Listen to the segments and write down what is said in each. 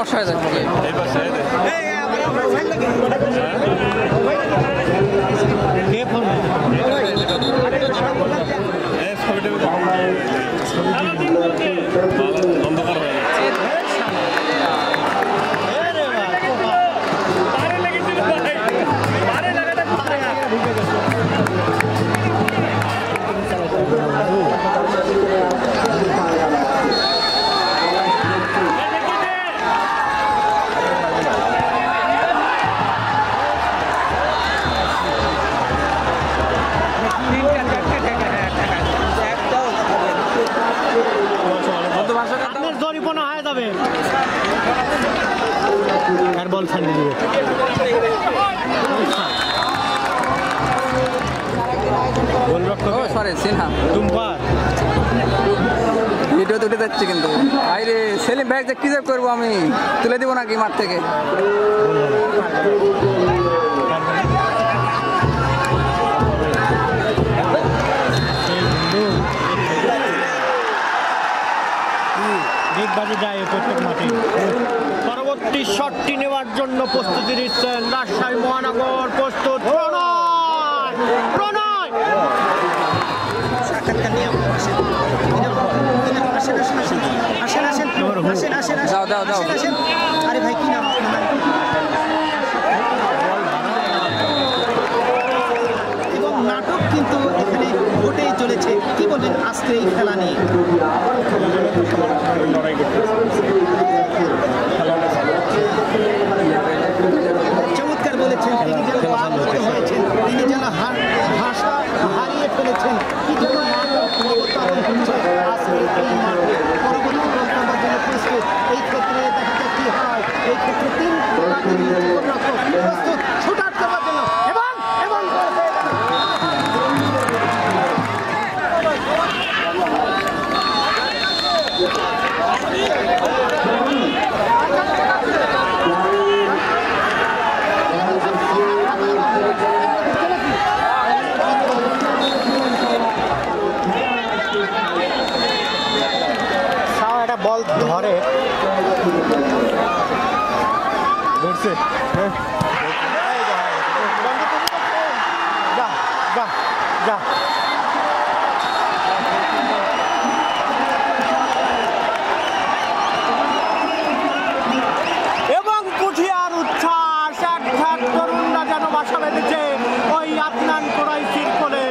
সমস্যা হয়ে যাচ্ছে। অন্ধকার হয়ে যাচ্ছে। জরিমানা হয়ে যাবে আর বল ছাড়িয়ে দিবে। সরি সিনহা টুম্পার ভিডিও তুলে যাচ্ছে কিন্তু আরে সেলিম ভাই যে কি যে করবো আমি তুলে দিব নাকি মাঠ থেকে? বাজে যায় প্রত্যেক মাঠে। পরবর্তী শটটি নেওয়ার জন্য প্রস্তুতি নিচ্ছেন রাজশাহী মহানগর। প্রস্তুত প্রণয়, প্রণয় দাও দাও দাও। আরে ভাই কি নাম? এবং নাটক কিন্তু এখানে ঘটেই চলেছে। কি বলেন আজকে এই খেলা নিয়ে? চমৎকার বলেছেন তিনি, যেন বাধ্য হয়েছেন, তিনি যেন ভাষা হারিয়ে ফেলেছেন। কি যেন নাটক অবতারণ হচ্ছে আজকে এই মাঠে। পরবর্তী বক্তব্যের জন্য প্রস্তুত। এই ক্ষেত্রে দেখা যাক কি হয়। এই ক্ষেত্রে তিন প্রস্তুত শুট আউট করার জন্য এবং এবং একটা বল ধরে ধরছে যা যা যা। এবং পুঠিয়ার উচ্ছ্বাস, এক তরুণরা যেন বাসা বেঁধেছে ওই আদনান কুরাইশির কোলে।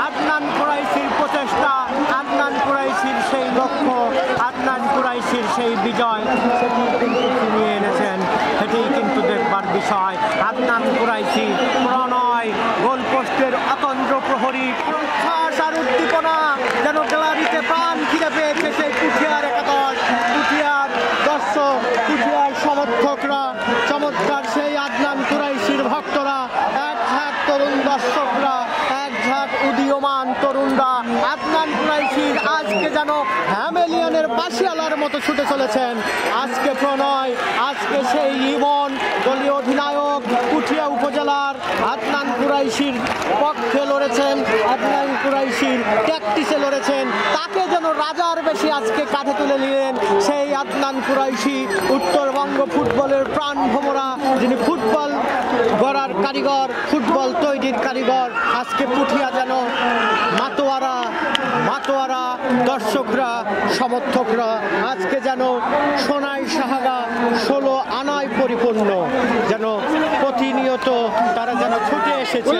আদনান কুরাইশির প্রচেষ্টা, আদনান কুরাইশির সেই লক্ষ্য, আদনান কুরাইশির সেই বিজয়, সেটি কিন্তু নিয়ে এনেছেন। সেটি কিন্তু দেখবার বিষয়। আদনান কুরাইশি, প্রণয়, গোলপোস্টের অতন্দ্র প্রহরী, উচ্ছ্বাস আর উদ্দীপনা যেন গ্যালারিতে প্রাণ ফিরে পেয়েছে সেই পুঠিয়ার একাদশ, পুঠিয়ার দর্শক, পুঠিয়ার সমর্থকরা, চমৎকার সেই আদনান কুরাইশির ভক্তরা, এক ঝাঁক তরুণ দর্শকরা, এক ঝাঁক উদীয়মান তরুণরা আদনান কুরাইশির আজকে যেন হ্যামেলিয়ানের বাঁশিয়ালার মতো ছুটে চলেছেন। আজকে প্রণয়, আজকে সেই ইমন দলীয় অধিনায়ক পুঠিয়া উপজেলার আদনান কুরাইশির পক্ষে লড়েছেন, আদনান কুরাইশির ট্যাকটিসে লড়েছেন। তাকে যেন রাজার বেশি আজকে কাঁধে তুলে নিলেন সেই আদনান কুরাইশি, উত্তরবঙ্গ ফুটবলের প্রাণ ভোমরা, যিনি ফুটবল গড়ার কারিগর, ফুটবল তৈরির কারিগর। আজকে পুঠিয়া যেন মাতোয়ারা মাতোয়ারা দর্শকরা, সমর্থকরা আজকে যেন সোনাই সাহাগা 16 আনায় পরিপূর্ণ, যেন প্রতিনিয়ত তারা যেন ছুটে এসেছে।